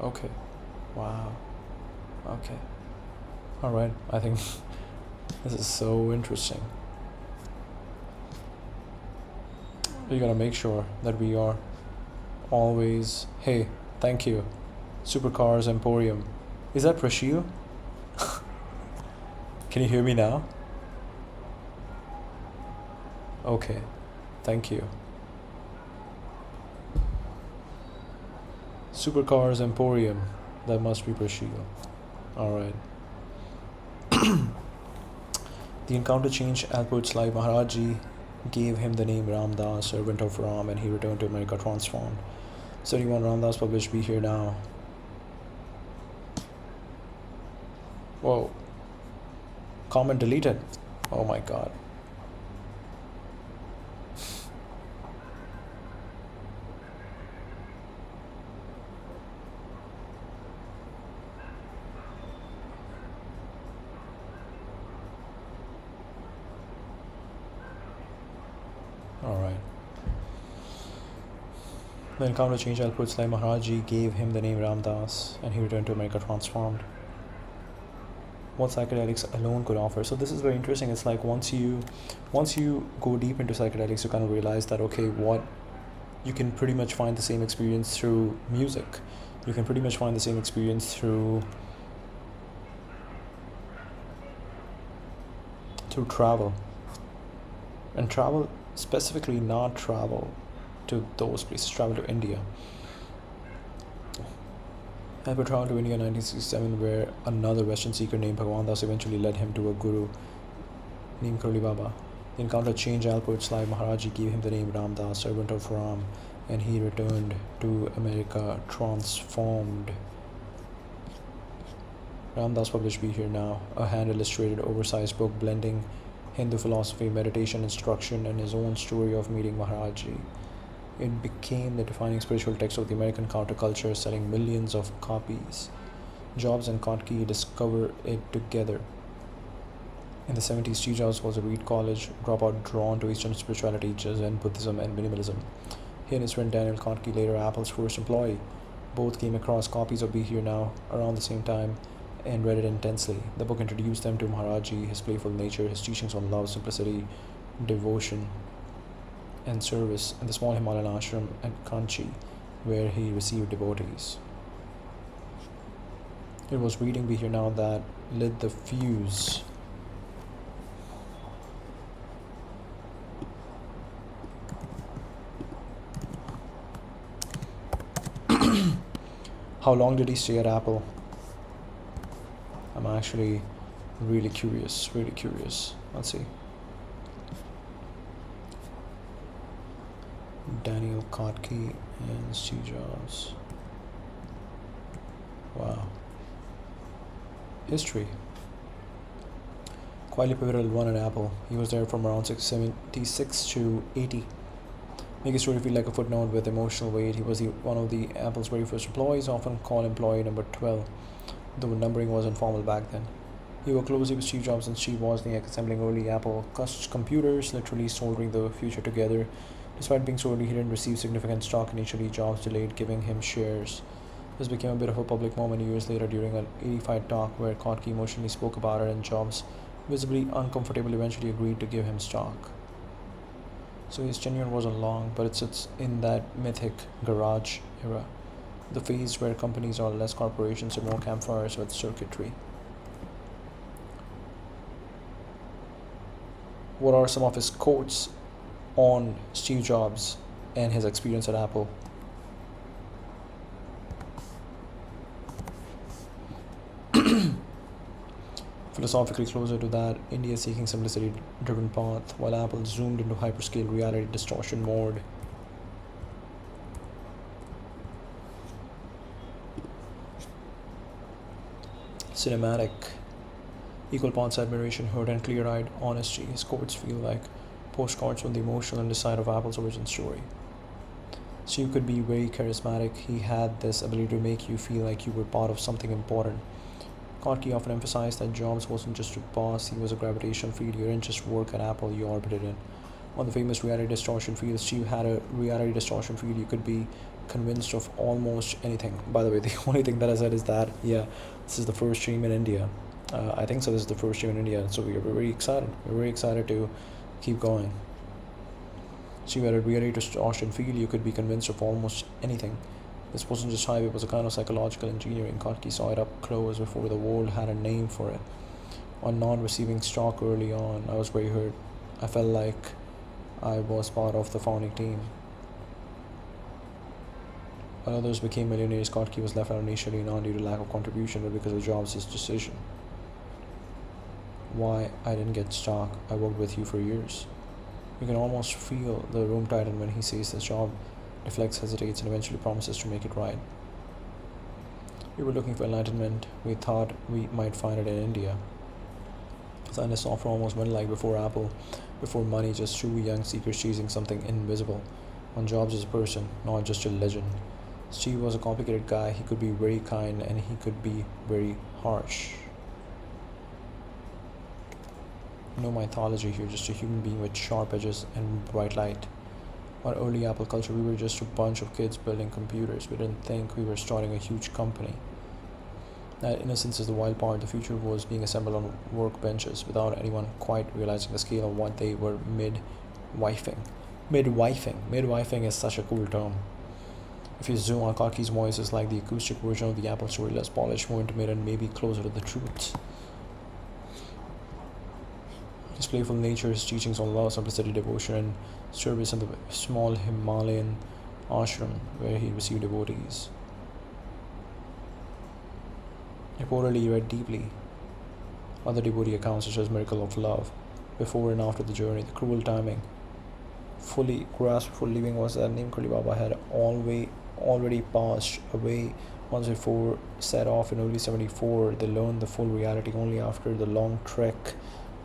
Okay. Wow. Okay. All right. I think this is so interesting. We gotta make sure that we are always. Hey, thank you. Supercars Emporium. Is that Prashil? Can you hear me now? Okay. Thank you. Supercars Emporium. That must be Prashil. Alright. The encounter changed Albert's life. Maharaji gave him the name Ramdas, servant of Ram, and he returned to America transformed. 71 Ramdas published Be Here Now. Whoa. Comment deleted. Oh my god. Alright. The encounter changed Albert's life. Maharaji gave him the name Ramdas, and he returned to America transformed. What psychedelics alone could offer. So this is very interesting. It's like once you go deep into psychedelics, you kind of realize that okay, what you can pretty much find the same experience through music. You can pretty much find the same experience through travel. And travel, specifically not travel to those places, travel to India. Albert traveled to India in 1967, where another Western seeker named Bhagwan Das eventually led him to a guru named Karoli Baba. The encounter changed Albert's life. Maharaji gave him the name Ramdas, servant of Ram, and he returned to America transformed. Ramdas published Be Here Now, a hand-illustrated, oversized book blending Hindu philosophy, meditation, instruction, and his own story of meeting Maharaji. It became the defining spiritual text of the American counterculture, selling millions of copies. Jobs and Kotke discover it together. In the 70s, Steve Jobs was a Reed College dropout drawn to Eastern spirituality, Zen, Buddhism, and minimalism. He and his friend Daniel Kotke, later Apple's first employee, both came across copies of Be Here Now around the same time and read it intensely. The book introduced them to Maharaji, his playful nature, his teachings on love, simplicity, devotion, and service in the small Himalayan ashram at Kanchi, where he received devotees. It was reading Be Here Now that lit the fuse. How long did he stay at Apple? I'm actually really curious. Let's see. Daniel Kotke and Steve Jobs. Wow. History. Quietly pivotal one at Apple. He was there from around 76 to 80. Make his story feel like a footnote with emotional weight. He was one of the Apple's very first employees, often called employee number 12, though numbering was informal back then. He worked closely with Steve Jobs, and Steve Wozniak assembling early Apple computers, literally soldering the future together. Despite being so early, he didn't receive significant stock initially. Jobs delayed giving him shares. This became a bit of a public moment years later during an 85 talk where Kotke emotionally spoke about it, and Jobs, visibly uncomfortable, eventually agreed to give him stock. So his tenure wasn't long, but it sits in that mythic garage era, the phase where companies are less corporations and more campfires with circuitry. What are some of his quotes on Steve Jobs and his experience at Apple? Philosophically closer to that, India seeking simplicity-driven path, while Apple zoomed into hyperscale reality distortion mode. Cinematic. Equal parts admiration, hurt, and clear-eyed honesty. His quotes feel like postcards from the emotional underside of Apple's origin story. Steve could be very charismatic. He had this ability to make you feel like you were part of something important. Kotke often emphasized that Jobs wasn't just a boss, he was a gravitational field. You didn't just work at Apple, you orbited in. On the famous reality distortion field, Steve had a reality distortion field. You could be convinced of almost anything. By the way, the only thing that I said is that, yeah, this is the first stream in India. I think so. This is the first stream in India, so we're very excited. We're very excited to keep going. See, where it really distortion and feel, you could be convinced of almost anything. This wasn't just hype, it was a kind of psychological engineering. Kotke saw it up close before the world had a name for it. On not receiving stock early on, I was very hurt. I felt like I was part of the founding team. While others became millionaires, Kotke was left out initially not due to lack of contribution, but because of Jobs' decision. Why I didn't get stock? I worked with you for years. You can almost feel the room tighten when he says this. Job deflects, hesitates, and eventually promises to make it right. We were looking for enlightenment. We thought we might find it in India. Scientists offer almost went like before Apple, before money, just two young seekers chasing something invisible. On Jobs as a person, not just a legend. Steve was a complicated guy. He could be very kind and he could be very harsh. No mythology here, just a human being with sharp edges and bright light. Our early Apple culture, we were just a bunch of kids building computers. We didn't think we were starting a huge company. That innocence is the wild part. The future was being assembled on workbenches without anyone quite realizing the scale of what they were mid-wifing. Mid-wifing is such a cool term. If you zoom on, Kotke's voice is like the acoustic version of the Apple story, less polished, more intimate, and maybe closer to the truth. His playful nature, his teachings on love, simplicity, devotion, and service in the small Himalayan ashram where he received devotees. Reportedly, he read deeply other devotee accounts such as Miracle of Love, before and after the journey. The cruel timing, fully grasped for leaving was that Neem Karoli Baba had already passed away months before set off in early 74. They learned the full reality only after the long trek,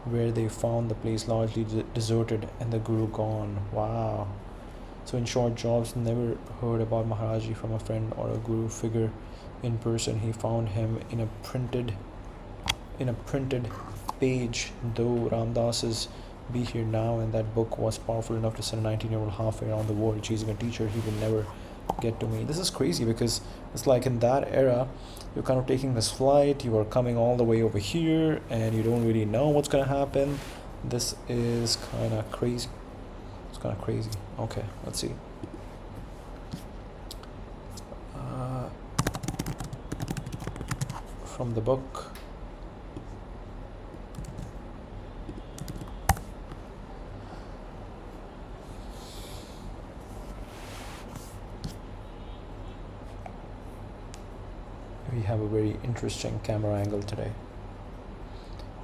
where they found the place largely deserted and the guru gone. Wow. So in short, Jobs never heard about Maharaji from a friend or a guru figure in person. He found him in a printed page, though Ramdas's Be Here Now, and that book was powerful enough to send a 19-year-old halfway around the world chasing a teacher he would never get to meet. This is crazy because it's like in that era, you're kind of taking this flight, you are coming all the way over here, and you don't really know what's gonna happen. This is kind of crazy. It's kind of crazy. Okay, let's see. From the book. We have a very interesting camera angle today.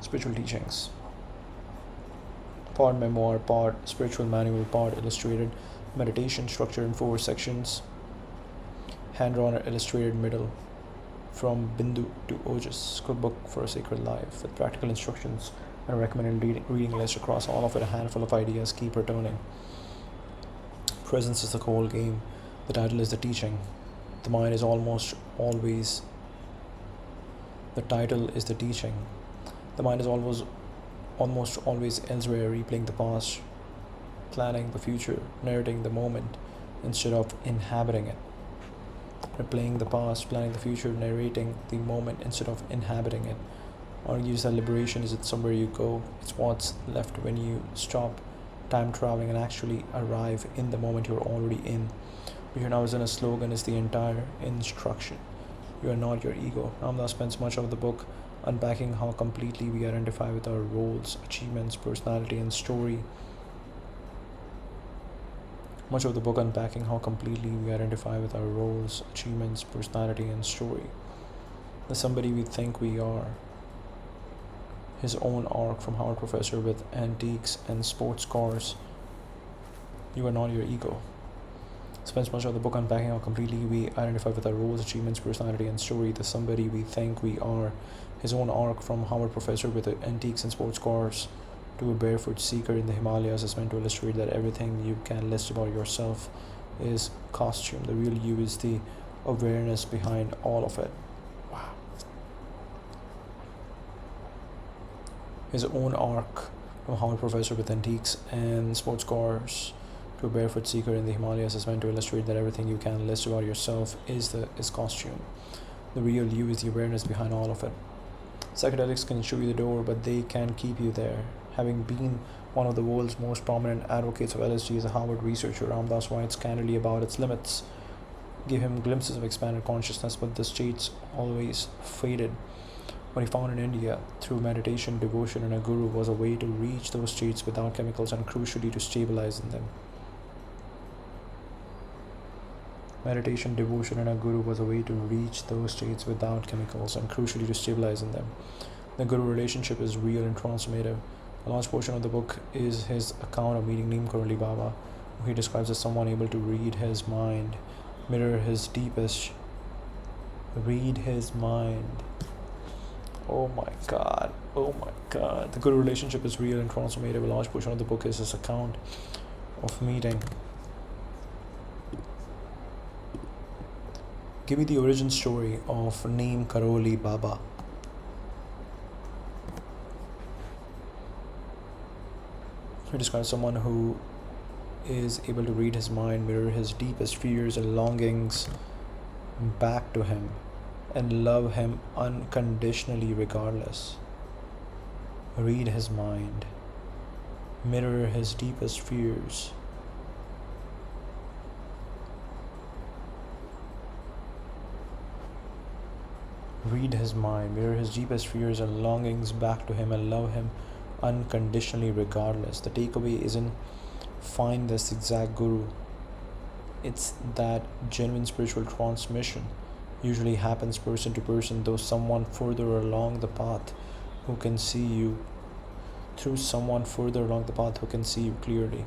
Spiritual teachings. Part memoir, part spiritual manual, part illustrated meditation, structured in 4 sections. Hand-drawn or illustrated middle. From Bindu to Ojas, cookbook for a sacred life, with practical instructions and a recommended reading list across all of it. A handful of ideas keep returning. Presence is the whole game. The title is the teaching. The mind is almost always. The title is the teaching. The mind is almost always elsewhere, replaying the past, planning the future, narrating the moment instead of inhabiting it. Replaying the past, planning the future, narrating the moment instead of inhabiting it. Argues that liberation isn't somewhere you go, it's what's left when you stop time traveling and actually arrive in the moment you're already in. Here now is in a slogan is the entire instruction. You are not your ego. Ramdas spends much of the book unpacking how completely we identify with our roles, achievements, personality, and story. Much of the book unpacking how completely we identify with our roles, achievements, personality, and story. The somebody we think we are. His own arc from Howard Professor with antiques and sports cars. You are not your ego. Spends much of the book unpacking how completely we identify with our roles, achievements, personality, and story. The somebody we think we are. His own arc from Howard Professor with antiques and sports cars to a barefoot seeker in the Himalayas is meant to illustrate that everything you can list about yourself is costume. The real you is the awareness behind all of it. Wow. His own arc from Howard Professor with antiques and sports cars to a barefoot seeker in the Himalayas is meant to illustrate that everything you can list about yourself is costume. The real you is the awareness behind all of it. Psychedelics can show you the door, but they can keep you there. Having been one of the world's most prominent advocates of LSD as a Harvard researcher, Ram Dass writes candidly about its limits, gave him glimpses of expanded consciousness, but the states always faded. What he found in India through meditation, devotion, and a guru was a way to reach those states without chemicals and crucially to stabilize in them. Meditation, devotion, and a guru was a way to reach those states without chemicals and crucially to stabilize in them. The guru relationship is real and transformative. A large portion of the book is his account of meeting Neem Karoli Baba, who he describes as someone able to read his mind, mirror his deepest, read his mind. Oh my god. The guru relationship is real and transformative. A large portion of the book is his account of meeting. Give me the origin story of Neem Karoli Baba. He describes someone who is able to read his mind, mirror his deepest fears and longings back to him, and love him unconditionally regardless. Read his mind, mirror his deepest fears. Read his mind, mirror his deepest fears and longings back to him, and love him unconditionally regardless. The takeaway isn't find this exact guru. It's that genuine spiritual transmission usually happens person to person, though someone further along the path who can see you clearly.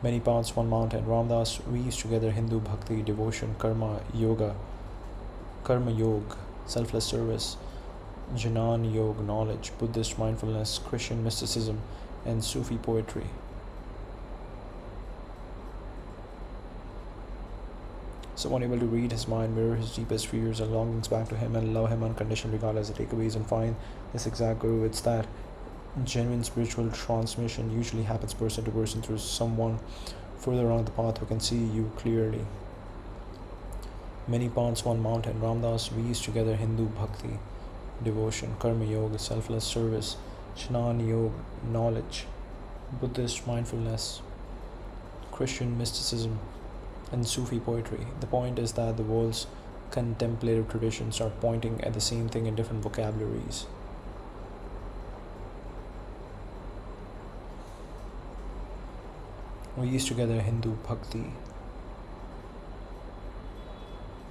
Many paths, one mountain. Ram Dass weaves together Hindu bhakti, devotion, karma yoga, selfless service, Jnana yoga, knowledge, Buddhist mindfulness, Christian mysticism, and Sufi poetry. Someone able to read his mind, mirror his deepest fears and longings back to him, and love him unconditionally regardless. The takeaways and find this exact guru. It's that genuine spiritual transmission usually happens person to person through someone further along the path who can see you clearly. Many paths, one mountain. Ram Dass weaves together Hindu bhakti, devotion, karma yoga, selfless service, Jnana yoga, knowledge, Buddhist mindfulness, Christian mysticism, and Sufi poetry. The point is that the world's contemplative traditions are pointing at the same thing in different vocabularies. We use together Hindu bhakti,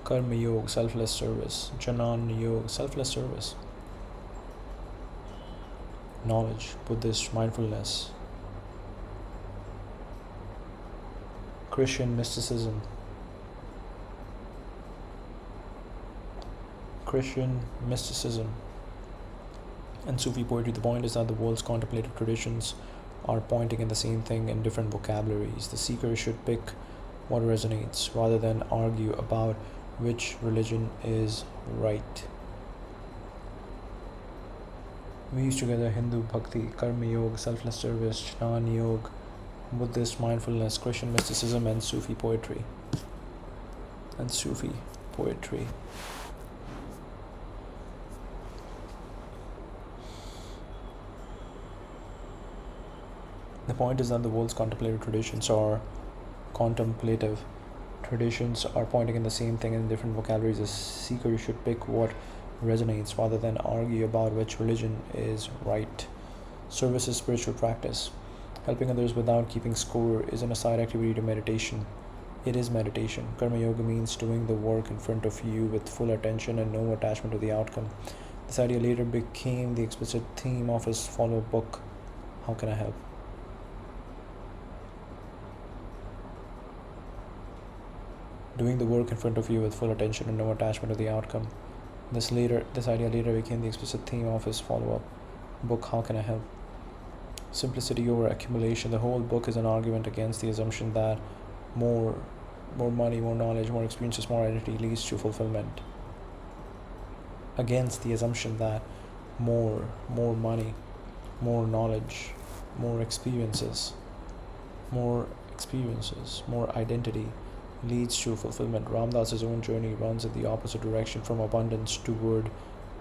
karma yoga, selfless service, Jnana yoga, selfless service, knowledge, Buddhist mindfulness, Christian mysticism, and Sufi poetry. The point is that the world's contemplative traditions are pointing at the same thing in different vocabularies. The seeker should pick what resonates rather than argue about which religion is right. We use together Hindu bhakti, karma yoga, selfless service, Jnana yoga, Buddhist mindfulness, Christian mysticism, and Sufi poetry. The point is that the world's contemplative traditions are pointing in the same thing in different vocabularies. The seeker should pick what resonates rather than argue about which religion is right. Service is spiritual practice. Helping others without keeping score isn't a side activity to meditation. It is meditation. Karma yoga means doing the work in front of you with full attention and no attachment to the outcome. This idea later became the explicit theme of his follow-up book, How Can I Help? Doing the work in front of you with full attention and no attachment to the outcome. This idea later became the explicit theme of his follow-up book, How Can I Help? Simplicity over accumulation. The whole book is an argument against the assumption that more money, more knowledge, more experiences, more identity leads to fulfillment. Against the assumption that more money, more knowledge, more experiences, more experiences, more identity leads to fulfillment. Ramdas's own journey runs in the opposite direction from abundance toward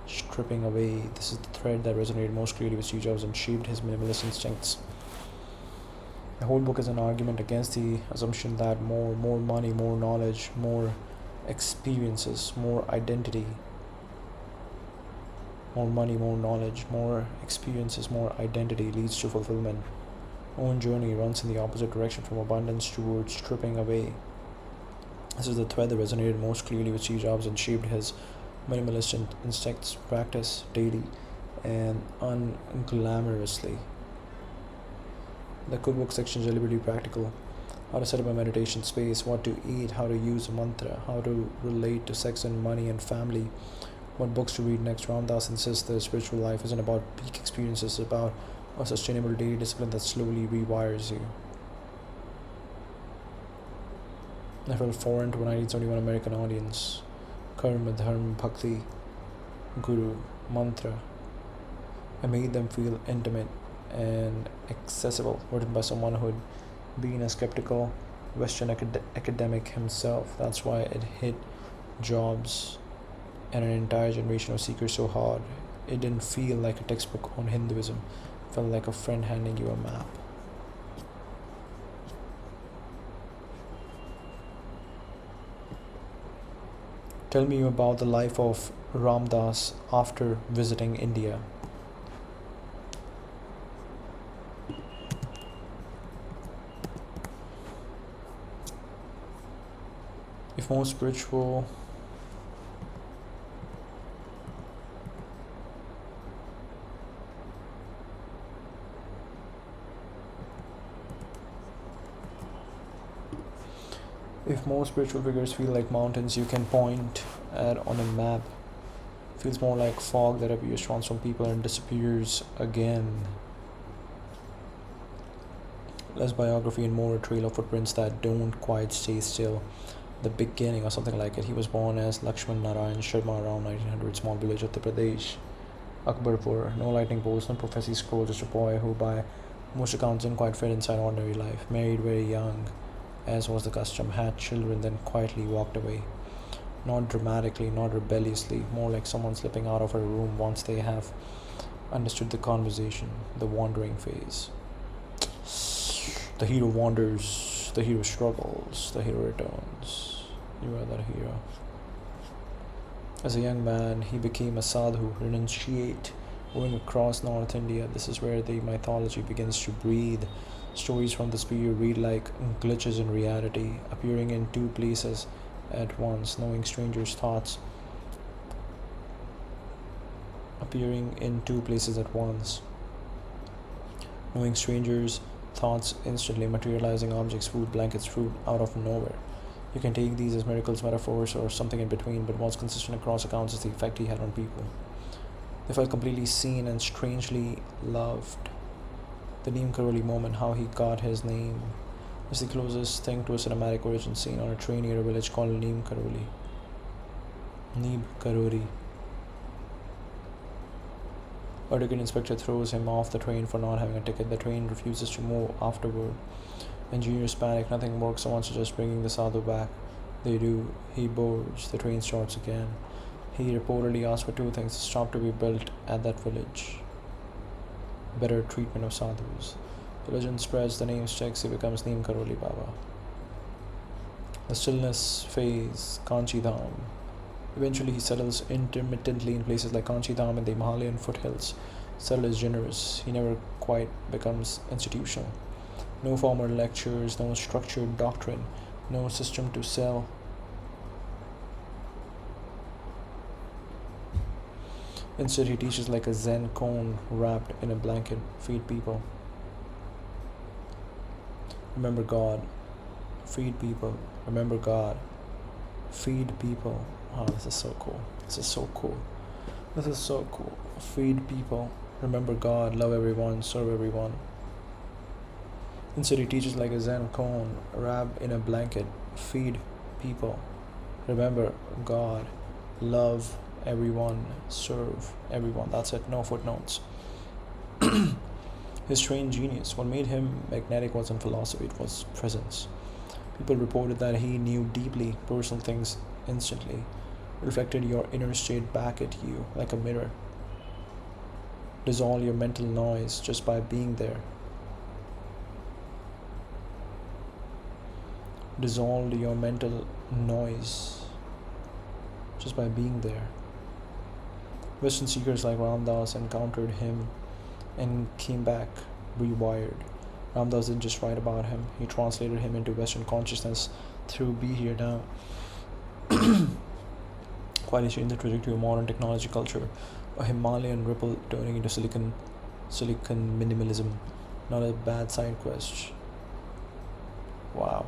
stripping away. This is the thread that resonated most clearly with Steve Jobs and shaped his minimalist instincts. The whole book is an argument against the assumption that more money, more knowledge, more experiences, more identity, more money, more knowledge, more experiences, more identity leads to fulfillment. Own journey runs in the opposite direction from abundance towards stripping away. This is the thread that resonated most clearly with Steve Jobs and shaped his minimalist instincts, practice daily and unglamorously. The cookbook section is deliberately practical. How to set up a meditation space, what to eat, how to use a mantra, how to relate to sex and money and family, what books to read next. Ramdas insists that spiritual life isn't about peak experiences, it's about a sustainable daily discipline that slowly rewires you. I felt foreign to a 1971 American audience. Karma, Dharma, Bhakti, Guru, Mantra. I made them feel intimate and accessible, written by someone who had been a skeptical Western academic himself. That's why it hit Jobs and an entire generation of seekers so hard. It didn't feel like a textbook on Hinduism. It felt like a friend handing you a map. Tell me about the life of Ramdas after visiting India. If most spiritual figures feel like mountains you can point at on a map, it feels more like fog that appears, transforms people and disappears again. Less biography and more a trail of footprints that don't quite stay still. The beginning or something like it. He was born as Lakshman Narayan Sharma around 1900, small village of Uttar Pradesh, Akbarpur. No lightning bolts, no prophecy scroll, just a boy who by most accounts didn't quite fit inside ordinary life. Married very young, as was the custom, had children, then quietly walked away. Not dramatically, not rebelliously, more like someone slipping out of a room once they have understood the conversation, the wandering phase. The hero wanders, the hero struggles, the hero returns. You are that hero. As a young man, he became a sadhu, renunciate, going across North India. This is where the mythology begins to breathe. Stories from this period read like glitches in reality, appearing in two places at once, knowing strangers' thoughts. Appearing in two places at once, knowing strangers' thoughts instantly, materializing objects, food, blankets, fruit out of nowhere. You can take these as miracles, metaphors, or something in between, but what's consistent across accounts is the effect he had on people. They felt completely seen and strangely loved. The Neem Karoli moment, how he got his name, is the closest thing to a cinematic origin scene on a train near a village called Neem Karoli. Neem Karori. A ticket inspector throws him off the train for not having a ticket. The train refuses to move afterward. Engineers panic, nothing works, someone suggests bringing the sadhu back. They do. He boards. The train starts again. He reportedly asked for two things: a stop to be built at that village, better treatment of sadhus. The legend spreads, the name sticks, he becomes Neem Karoli Baba. The stillness phase, Kanchi Dham. Eventually he settles intermittently in places like Kanchi Dham in the Himalayan foothills. Settle is generous, he never quite becomes institutional. No formal lectures, no structured doctrine, no system to sell. Instead, he teaches like a Zen cone wrapped in a blanket. Feed people. Remember God. Feed people. Remember God. Feed people. Oh, this is so cool. This is so cool. This is so cool. Feed people. Remember God. Love everyone. Serve everyone. Instead, he teaches like a Zen cone wrapped in a blanket. Feed people. Remember God. Love everyone. Serve everyone. That's it. No footnotes. His strange genius. What made him magnetic wasn't philosophy, it was presence. People reported that he knew deeply personal things instantly, reflected your inner state back at you like a mirror, dissolved your mental noise just by being there. Dissolved your mental noise just by being there. Western seekers like Ramdas encountered him and came back rewired. Ramdas didn't just write about him, he translated him into Western consciousness through Be Here Now. Quietly changed the trajectory of modern technology culture, a Himalayan ripple turning into silicon minimalism, not a bad side quest. Wow.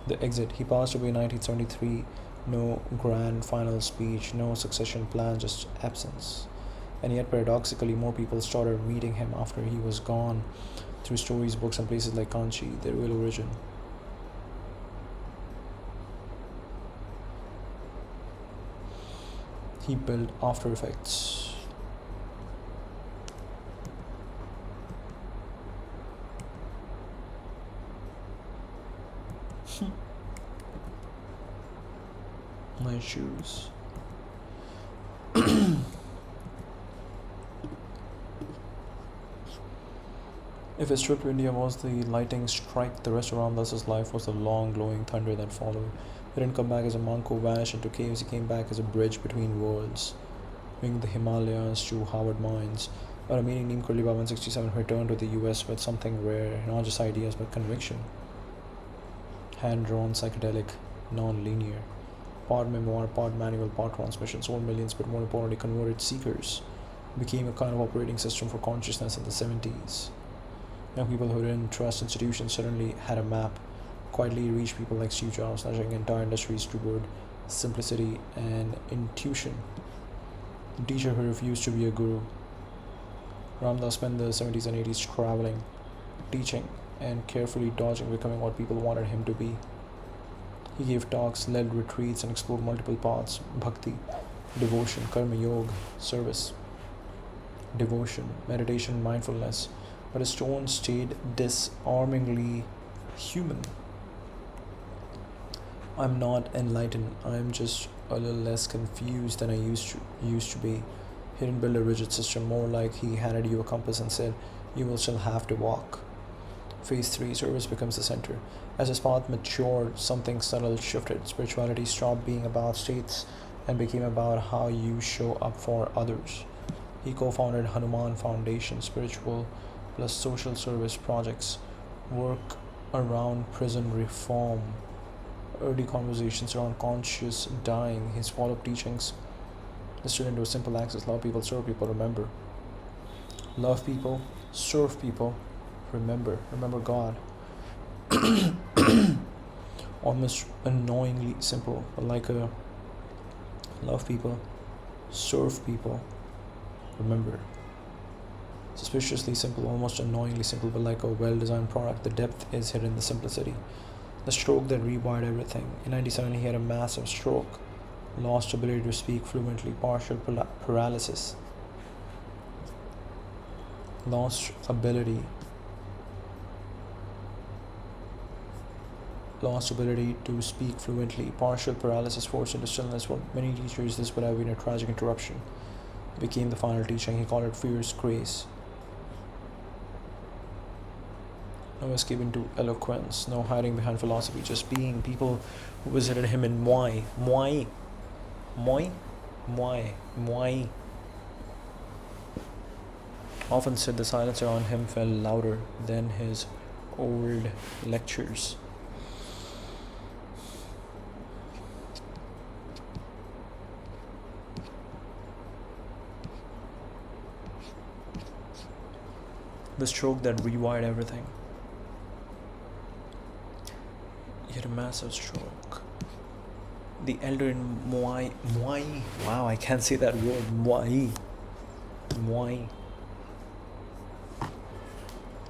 The exit. He passed away in 1973. No grand final speech, no succession plan, just absence. And yet, paradoxically, more people started meeting him after he was gone through stories, books, and places like Kanchi, their real origin. He built After Effects. My shoes. If his trip to India was the lightning strike, the rest of Ramdas's life was the long glowing thunder that followed. He didn't come back as a monk who vanished into caves, he came back as a bridge between worlds, bringing the Himalayas to Harvard minds. At a meeting named Kurli Baba in 67, he returned to the US with something rare, not just ideas but conviction. Hand-drawn, psychedelic, non-linear. Part memoir, part manual, part transmission, sold millions, but more importantly, converted seekers. Became a kind of operating system for consciousness in the 70s. Young people who didn't trust institutions suddenly had a map, quietly reached people like Steve Jobs, nudging entire industries toward simplicity and intuition. A teacher who refused to be a guru. Ramdas spent the 70s and 80s traveling, teaching, and carefully dodging becoming what people wanted him to be. He gave talks, led retreats, and explored multiple paths: bhakti, devotion, karma yoga, service, devotion, meditation, mindfulness. But his tone stayed disarmingly human. I'm not enlightened. I'm just a little less confused than I used to be. He didn't build a rigid system, more like he handed you a compass and said, "You will still have to walk." Phase 3, service becomes the center. As his path matured, something subtle shifted. Spirituality stopped being about states and became about how you show up for others. He co-founded Hanuman Foundation, spiritual plus social service projects, work around prison reform, early conversations around conscious dying. His follow-up teachings distilled into a simple axis: love people, serve people, remember. Love people, serve people, remember God. Almost annoyingly simple, but like a love people, serve people, remember. Suspiciously simple, almost annoyingly simple, but like a well-designed product. The depth is hidden in the simplicity. The stroke that rewired everything. In 97, he had a massive stroke, lost ability to speak fluently, partial paralysis, lost ability to speak fluently, partial paralysis, forced into stillness. For many teachers, this would have been a tragic interruption. It became the final teaching. He called it fierce grace. No escape into eloquence, no hiding behind philosophy, just being. People who visited him in Moi often said the silence around him felt louder than his old lectures. The stroke that rewired everything. He had a massive stroke. The elder in Moi, wow, I can't say that word, Moi.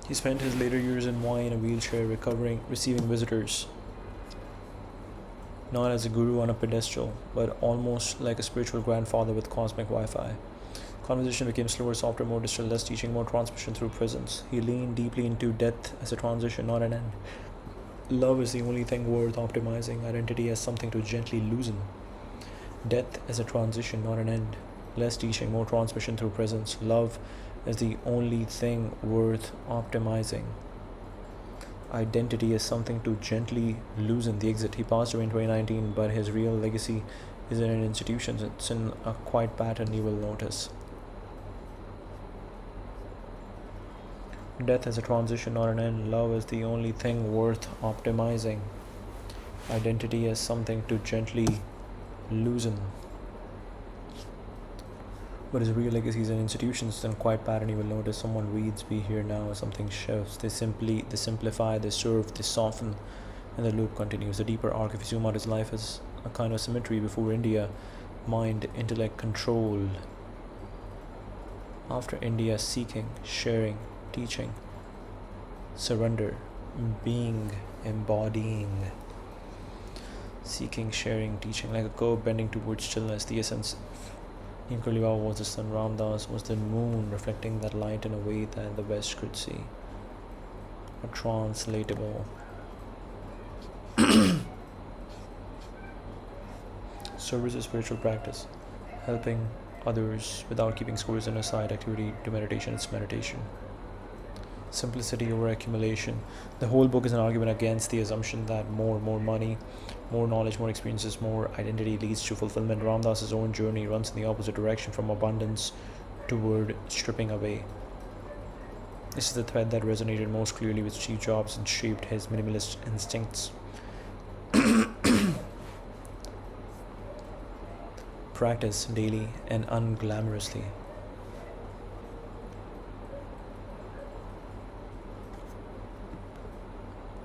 He spent his later years in Moi in a wheelchair, receiving visitors. Not as a guru on a pedestal, but almost like a spiritual grandfather with cosmic Wi-Fi. Conversation became slower, softer, more distal, less teaching, more transmission through presence. He leaned deeply into death as a transition, not an end. Love is the only thing worth optimizing, identity as something to gently loosen. Death as a transition, not an end. Less teaching, more transmission through presence. Love is the only thing worth optimizing. Identity is something to gently loosen. The exit. He passed away in 2019, but his real legacy isn't in institutions, it's in a quiet pattern you will notice. Death is a transition, not an end. Love is the only thing worth optimizing. Identity is something to gently loosen. But his real legacy is in institutions, then quiet pattern you will notice. Someone reads "Be Here Now," something shifts. They simplify, they serve, they soften, and the loop continues. The deeper arc, if you zoom out his life, is a kind of symmetry before India, mind, intellect, control. After India, seeking, sharing, teaching, surrender, being, embodying. Seeking, sharing, teaching, like a curve bending towards stillness. The essence of Nikolai was the sun, Ramdas was the moon, reflecting that light in a way that the West could see. A translatable. Service is spiritual practice, helping others without keeping scores in a side activity. To meditation, it's meditation. Simplicity over accumulation. The whole book is an argument against the assumption that more money, more knowledge, more experiences, more identity leads to fulfillment. Ramdas's own journey runs in the opposite direction, from abundance toward stripping away. This is the thread that resonated most clearly with Steve Jobs and shaped his minimalist instincts. Practice daily and unglamorously.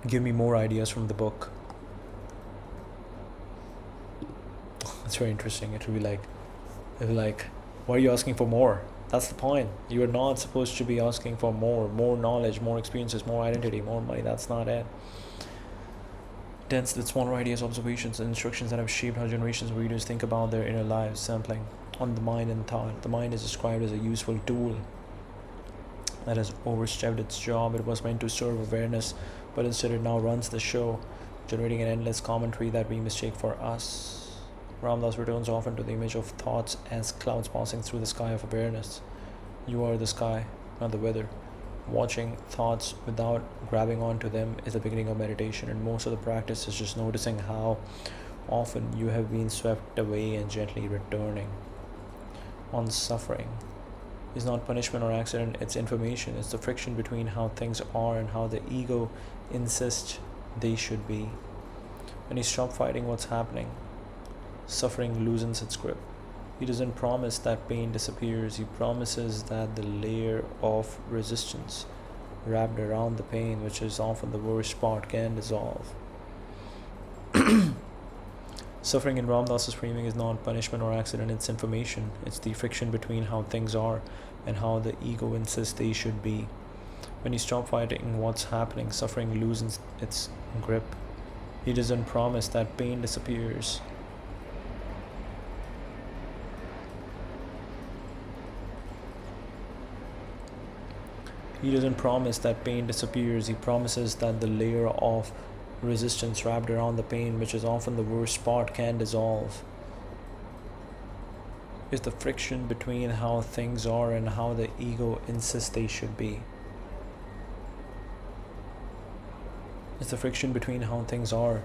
Give me more ideas from the book. It's very interesting. It will be like, why are you asking for more? That's the point. You are not supposed to be asking for more knowledge, more experiences, more identity, more money. That's not it. Dense with smaller ideas, observations, and instructions that have shaped how generations of readers think about their inner lives, sampling on the mind and thought. The mind is described as a useful tool that has overstepped its job. It was meant to serve awareness, but instead it now runs the show, generating an endless commentary that we mistake for us. Ramdas returns often to the image of thoughts as clouds passing through the sky of awareness. You are the sky, not the weather. Watching thoughts without grabbing onto them is the beginning of meditation, and most of the practice is just noticing how often you have been swept away and gently returning. On suffering is not punishment or accident, it's information. It's the friction between how things are and how the ego insists they should be. When you stop fighting what's happening, suffering loosens its grip. He doesn't promise that pain disappears. He promises that the layer of resistance wrapped around the pain, which is often the worst part, can dissolve. Suffering in Ramdas's framing is not punishment or accident, it's information. It's the friction between how things are and how the ego insists they should be. When you stop fighting what's happening, suffering loosens its grip. He doesn't promise that pain disappears. He doesn't promise that pain disappears. He promises that the layer of resistance wrapped around the pain, which is often the worst part, can dissolve. It's the friction between how things are and how the ego insists they should be. It's the friction between how things are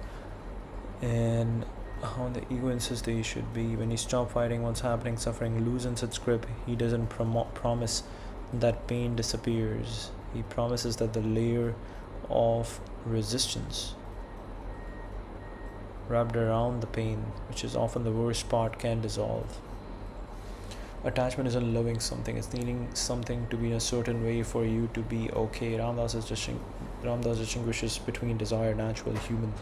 and how the ego insists they should be. When you stop fighting what's happening, suffering loosens its grip. He doesn't promise that pain disappears. He promises that the layer of resistance wrapped around the pain, which is often the worst part, can dissolve. Attachment isn't loving something, it's needing something to be in a certain way for you to be okay. Ramdas distinguishes between desire, natural, human,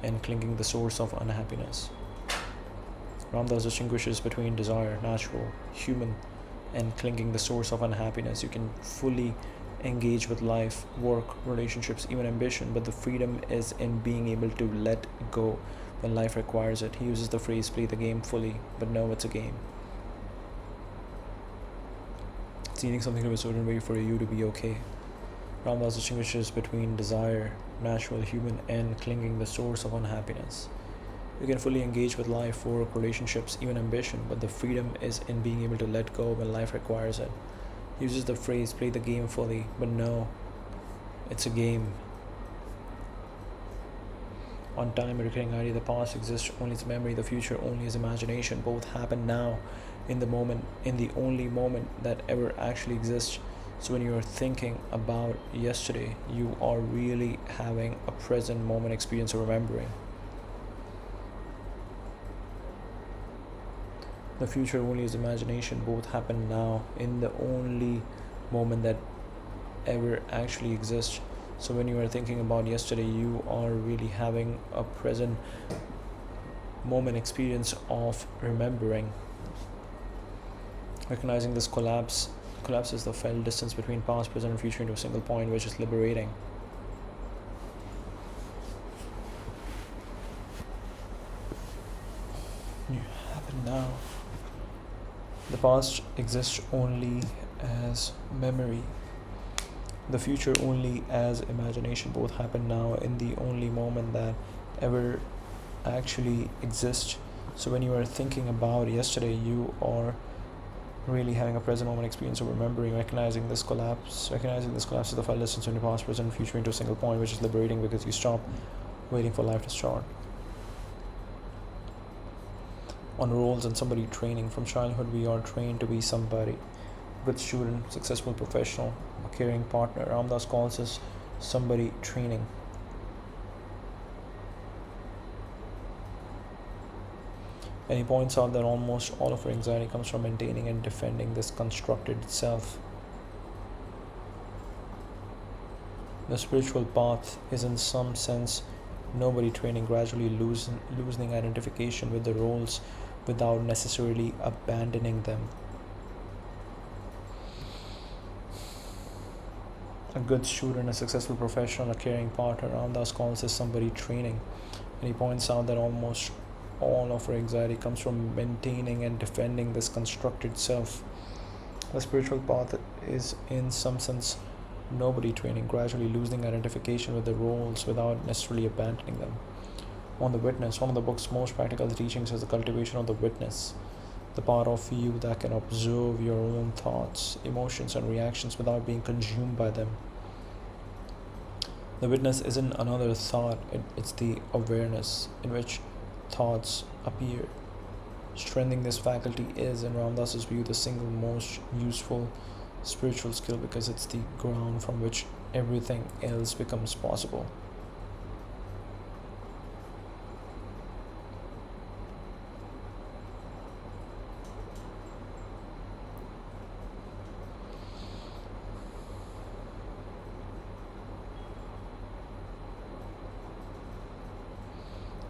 and clinging, the source of unhappiness. Ramdas distinguishes between desire, natural, human, and clinging, the source of unhappiness. You can fully engage with life, work, relationships, even ambition, but the freedom is in being able to let go when life requires it. He uses the phrase, play the game fully, but know it's a game. It's needing something to be a certain way for you to be okay. Ramdas distinguishes between desire, natural, human, and clinging, the source of unhappiness. You can fully engage with life, work, relationships, even ambition, but the freedom is in being able to let go when life requires it. He uses the phrase play the game fully, but no, it's a game. On time, a recurring idea, the past exists only as memory, the future only as imagination. Both happen now, in the moment, in the only moment that ever actually exists. So when you are thinking about yesterday, you are really having a present moment experience of remembering. The future only is imagination. Both happen now, in the only moment that ever actually exists. So when you are thinking about yesterday, you are really having a present moment experience of remembering. Recognizing this collapses the felt distance between past, present, and future into a single point, which is liberating. You happen now. The past exists only as memory, the future only as imagination. Both happen now, in the only moment that ever actually exists. So when you are thinking about yesterday, you are really having a present moment experience of remembering. Recognizing this collapse of the file distance into past, present, and future into a single point, which is liberating because you stop waiting for life to start. On roles and somebody training. From childhood, we are trained to be somebody. Good student, successful professional, a caring partner. Ramdas calls us somebody training. And he points out that almost all of our anxiety comes from maintaining and defending this constructed self. The spiritual path is, in some sense, nobody training, gradually loosening identification with the roles without necessarily abandoning them. A good student, a successful professional, a caring partner. Ramdas calls this somebody training. And he points out that almost all of our anxiety comes from maintaining and defending this constructed self. The spiritual path is, in some sense, nobody training, gradually losing identification with the roles without necessarily abandoning them. On the witness, one of the book's most practical teachings is the cultivation of the witness, the part of you that can observe your own thoughts, emotions, and reactions without being consumed by them. The witness isn't another thought, it's the awareness in which thoughts appear. Strengthening this faculty is, in Ramdas's view, the single most useful spiritual skill because it's the ground from which everything else becomes possible.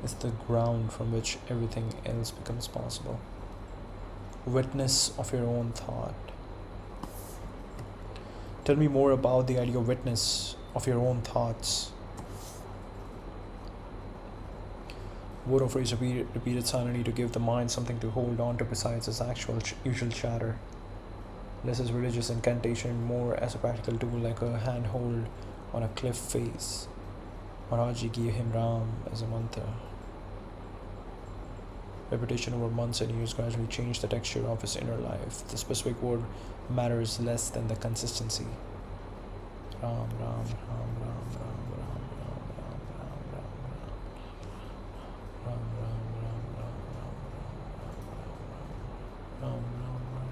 It's the ground from which everything else becomes possible. Witness of your own thought. Tell me more about the idea of witness of your own thoughts. Word or phrase repeated silently to give the mind something to hold on to besides its actual usual chatter. Less as religious incantation, more as a practical tool like a handhold on a cliff face. Maharaji gave him Ram as a mantra. Repetition over months and years gradually changed the texture of his inner life. The specific word matters less than the consistency. Ram, Ram, Ram, Ram, Ram, Ram, Ram, Ram, Ram, Ram, Ram, Ram, Ram, Ram, Ram, Ram.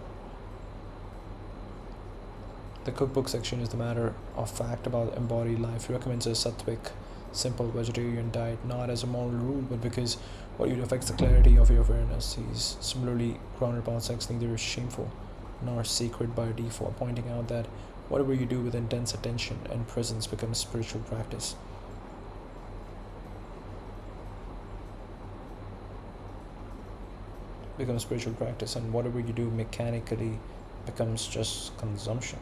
The cookbook section is the matter of fact about embodied life. He recommends a sattvic, simple vegetarian diet, not as a moral rule, but because what it affects the clarity of your awareness. He's similarly grounded about sex, neither is shameful nor sacred by default, pointing out that whatever you do with intense attention and presence becomes spiritual practice. And whatever you do mechanically becomes just consumption.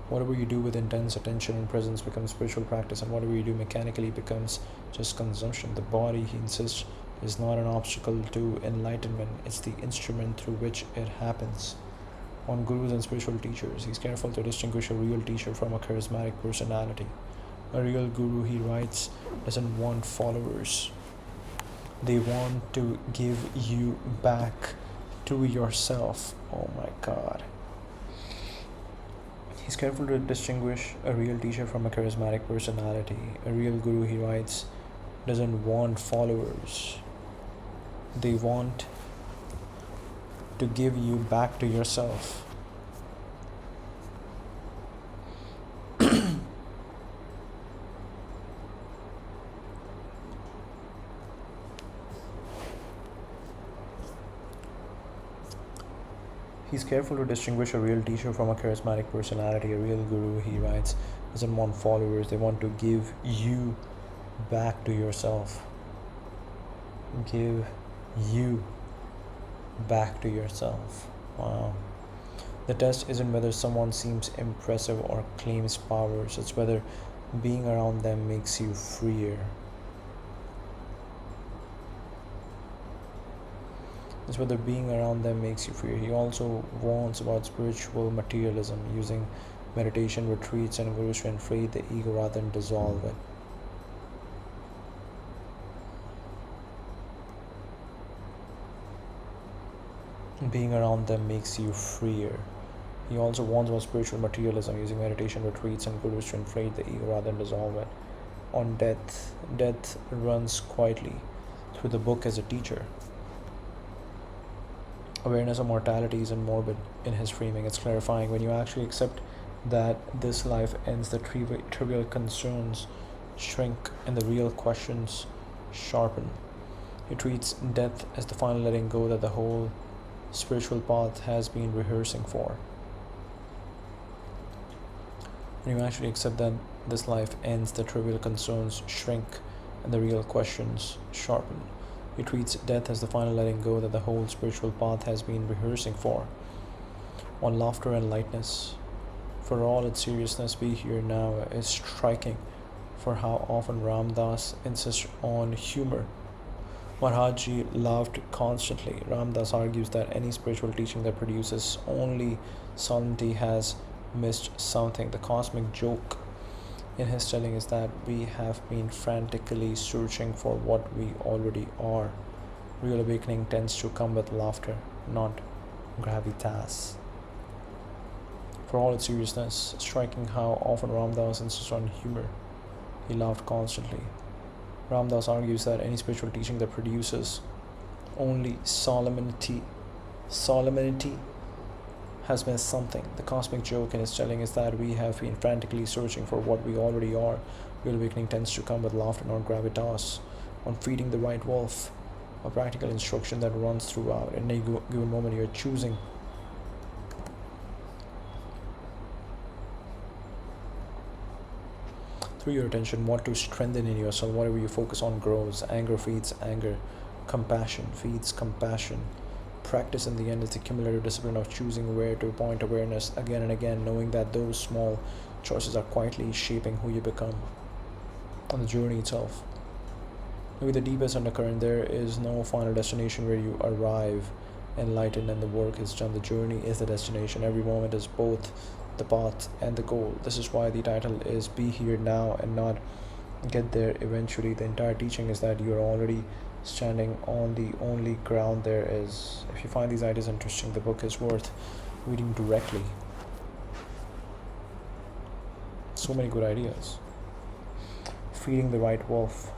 Whatever you do with intense attention and presence becomes spiritual practice, and whatever you do mechanically becomes just consumption. The body, he insists, is not an obstacle to enlightenment, it's the instrument through which it happens. On gurus and spiritual teachers, he's careful to distinguish a real teacher from a charismatic personality. A real guru, he writes, doesn't want followers. They want to give you back to yourself. Oh my god. He's careful to distinguish a real teacher from a charismatic personality. A real guru, he writes, doesn't want followers. They want to give you back to yourself. He's careful to distinguish a real teacher from a charismatic personality. A real guru, he writes, doesn't want followers. They want to give you back to yourself. Give you back to yourself. Wow. The test isn't whether someone seems impressive or claims powers, it's whether being around them makes you freer. It's whether being around them makes you freer. He also warns about spiritual materialism, using meditation, retreats, and gurus to inflate the ego rather than dissolve it. Being around them makes you freer. He also warns about spiritual materialism, using meditation, retreats, and gurus to inflate the ego rather than dissolve it. On death, death runs quietly through the book as a teacher. Awareness of mortality isn't morbid in his framing, it's clarifying. When you actually accept that this life ends, the trivial concerns shrink and the real questions sharpen. He treats death as the final letting go that the whole spiritual path has been rehearsing for. When you actually accept that this life ends, the trivial concerns shrink and the real questions sharpen. He treats death as the final letting go that the whole spiritual path has been rehearsing for. On laughter and lightness, for all its seriousness, be here now is striking for how often Ram Das insists on humor. Maharaj laughed constantly. Ram Das argues that any spiritual teaching that produces only solemnity has missed something. The cosmic joke in his telling is that we have been frantically searching for what we already are. Real awakening tends to come with laughter, not gravitas. For all its seriousness, striking how often Ram Das insists on humor. He laughed constantly. Ram Das argues that any spiritual teaching that produces only solemnity has missed something. The cosmic joke in his telling is that we have been frantically searching for what we already are. Real awakening tends to come with laughter, not gravitas. On feeding the right wolf, a practical instruction that runs throughout. In any given moment, you're choosing through your attention what to strengthen in yourself. Whatever you focus on grows. Anger feeds anger. Compassion feeds compassion. Practice in the end is the cumulative discipline of choosing where to point awareness again and again, knowing that those small choices are quietly shaping who you become. On the journey itself, maybe the deepest undercurrent, there is no final destination where you arrive enlightened and the work is done. The journey is the destination. Every moment is both the path and the goal. This is why the title is Be Here Now and not Get There Eventually. The entire teaching is that you're already standing on the only ground there is. If you find these ideas interesting, the book is worth reading directly. So many good ideas. Feeding the right wolf.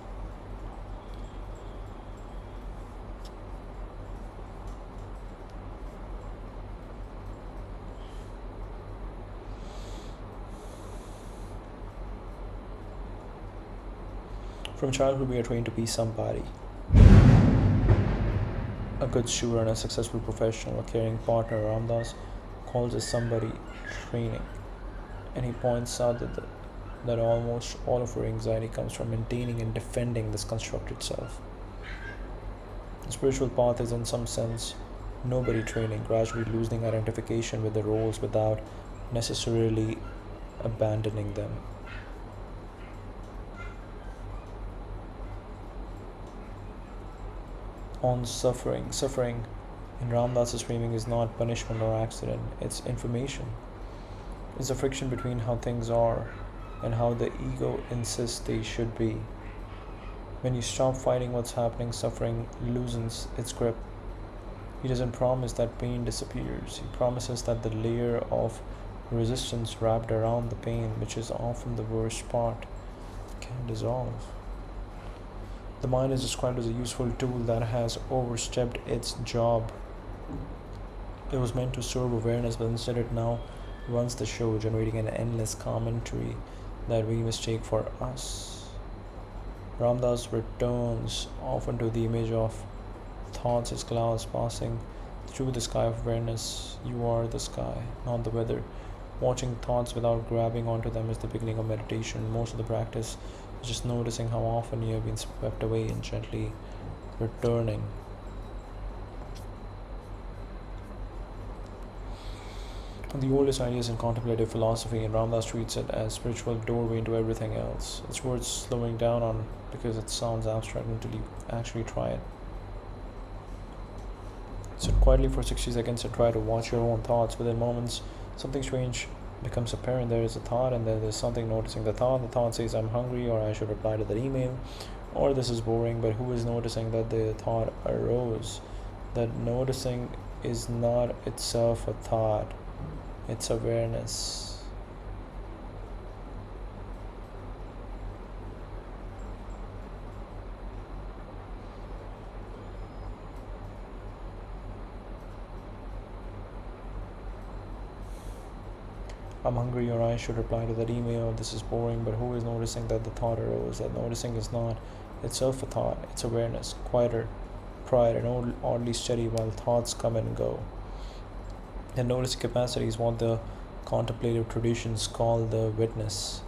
From childhood, we are trained to be somebody. A good student, a successful professional, a caring partner. Ram Das calls this somebody training. And he points out that almost all of our anxiety comes from maintaining and defending this constructed self. The spiritual path is, in some sense, nobody training, gradually losing identification with the roles without necessarily abandoning them. on suffering. Suffering in Ramdas's framing is not punishment or accident, it's information. It's the friction between how things are and how the ego insists they should be. When you stop fighting what's happening, suffering loosens its grip. He doesn't promise that pain disappears. He promises that the layer of resistance wrapped around the pain, which is often the worst part, can dissolve. The mind is described as a useful tool that has overstepped its job. It was meant to serve awareness, but instead it now runs the show, generating an endless commentary that we mistake for us. Ramdas returns often to the image of thoughts as clouds passing through the sky of awareness. You are the sky, not the weather. Watching thoughts without grabbing onto them is the beginning of meditation. Most of the practice is just noticing how often you have been swept away and gently returning. One of the oldest ideas in contemplative philosophy, and Ramdas treats it as spiritual doorway into everything else. It's worth slowing down on because it sounds abstract until you actually try it. Sit quietly for 60 seconds and try to watch your own thoughts. Within moments, something strange becomes apparent. There is a thought, and then there's something noticing the thought. The thought says, I'm hungry, or I should reply to that email, or this is boring. But who is noticing that the thought arose? That noticing is not itself a thought, it's awareness. I'm hungry, or I should reply to that email, or this is boring. But who is noticing that the thought arose? That noticing is not itself a thought, it's awareness, quieter, prior, and oddly steady while thoughts come and go. The noticing capacity is what the contemplative traditions call the witness.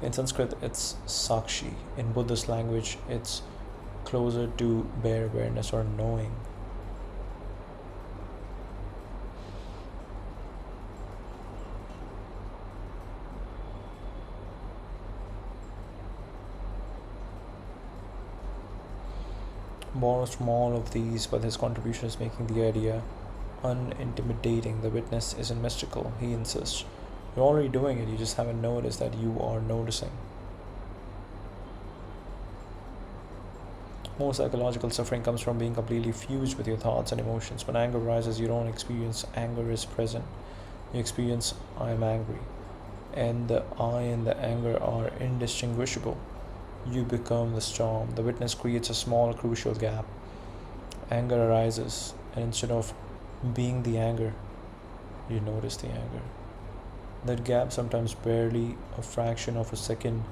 In Sanskrit, it's sakshi. In Buddhist language, it's closer to bare awareness or knowing. Borrows from all of these, but his contribution is making the idea unintimidating. The witness isn't mystical, he insists. You're already doing it, you just haven't noticed that you are noticing. Most psychological suffering comes from being completely fused with your thoughts and emotions. When anger rises, you don't experience anger is present. You experience I am angry. And the I and the anger are indistinguishable. You become the storm. The witness creates a small, crucial gap. Anger arises, and instead of being the anger, you notice the anger. That gap, sometimes barely a fraction of a second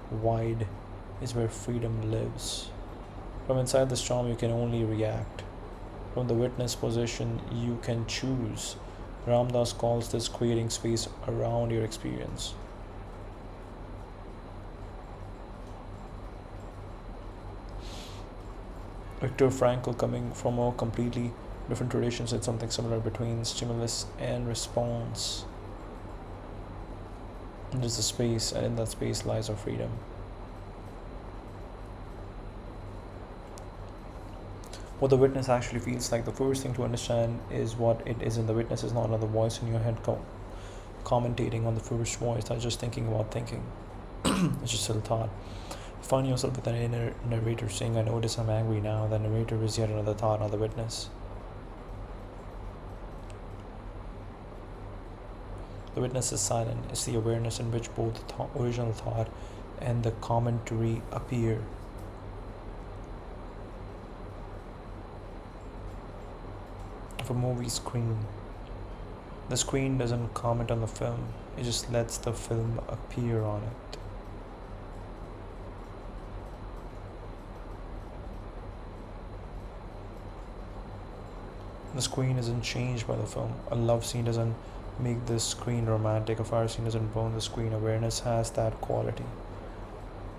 wide, is where freedom lives. From inside the storm, you can only react. From the witness position, you can choose. Ramdas calls this creating space around your experience. Viktor Frankl, coming from a completely different tradition, said something similar between stimulus and response. And there's a space, and in that space lies our freedom. What the witness actually feels like, the first thing to understand is what it isn't. The witness is not another voice in your head commentating on the first voice. That's just thinking about thinking. It's just still thought. Find yourself with an inner narrator saying, I notice I'm angry now. The narrator is yet another thought, not the witness. The witness is silent. It's the awareness in which both the original thought and the commentary appear. Of a movie screen, the screen doesn't comment on the film, it just lets the film appear on it. The screen isn't changed by the film. A love scene doesn't make the screen romantic. A fire scene doesn't burn the screen. Awareness has that quality.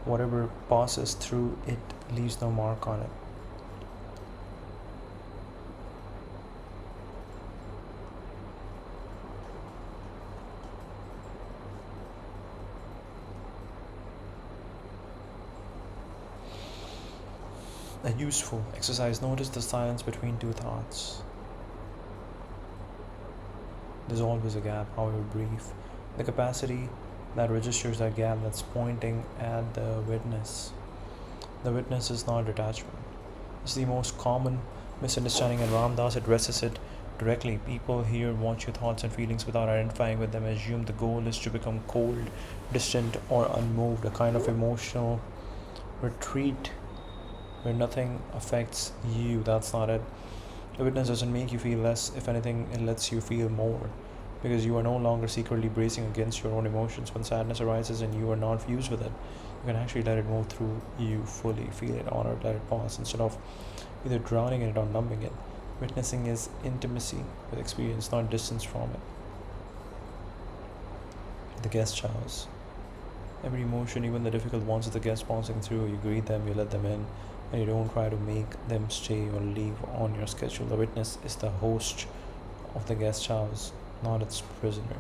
Whatever passes through it leaves no mark on it. A useful exercise. Notice the silence between two thoughts. There's always a gap, however brief. The capacity that registers that gap, that's pointing at the witness. The witness is not detachment. It's the most common misunderstanding, and Ram Dass addresses it directly. People here watch your thoughts and feelings without identifying with them, assume the goal is to become cold, distant, or unmoved, a kind of emotional retreat where nothing affects you. That's not it. The witness doesn't make you feel less. If anything, it lets you feel more. Because you are no longer secretly bracing against your own emotions. When sadness arises and you are not fused with it, you can actually let it move through you fully. Feel it, honor it, let it pass, instead of either drowning in it or numbing it. Witnessing is intimacy with experience, not distance from it. The guest house. Every emotion, even the difficult ones of the guests passing through, you greet them, you let them in, and you don't try to make them stay or leave on your schedule. The witness is the host of the guest house, not its prisoner.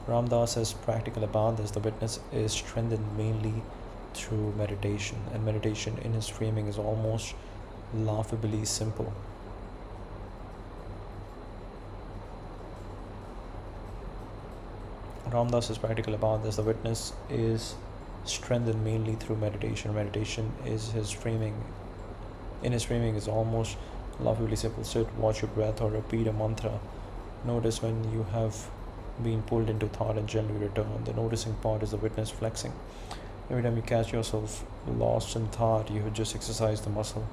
Ram Dass says practical about this. The witness is strengthened mainly through meditation, and meditation in his framing is almost laughably simple. Ram Dass is practical about this. The witness is strengthened mainly through meditation. Meditation is his framing. In his framing is almost laughably simple. Sit, watch your breath, or repeat a mantra. Notice when you have been pulled into thought and gently return. The noticing part is the witness flexing. Every time you catch yourself lost in thought, you have just exercised the muscle.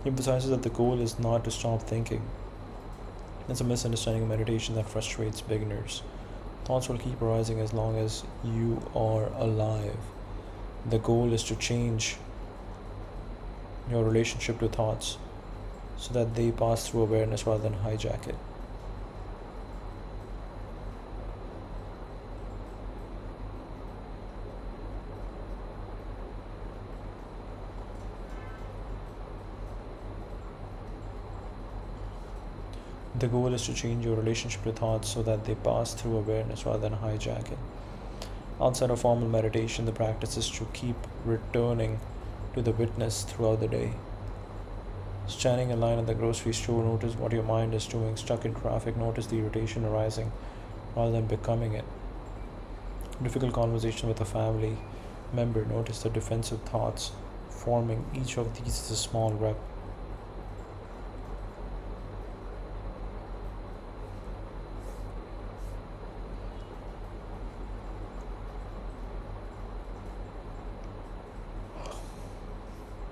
He emphasizes that the goal is not to stop thinking. It's a misunderstanding of meditation that frustrates beginners. Thoughts will keep arising as long as you are alive. The goal is to change your relationship to thoughts so that they pass through awareness rather than hijack it. The goal is to change your relationship to thoughts so that they pass through awareness rather than hijack it. Outside of formal meditation, the practice is to keep returning to the witness throughout the day. Standing in line at the grocery store, notice what your mind is doing. Stuck in traffic, notice the irritation arising rather than becoming it. Difficult conversation with a family member, notice the defensive thoughts forming. Each of these is a small rep.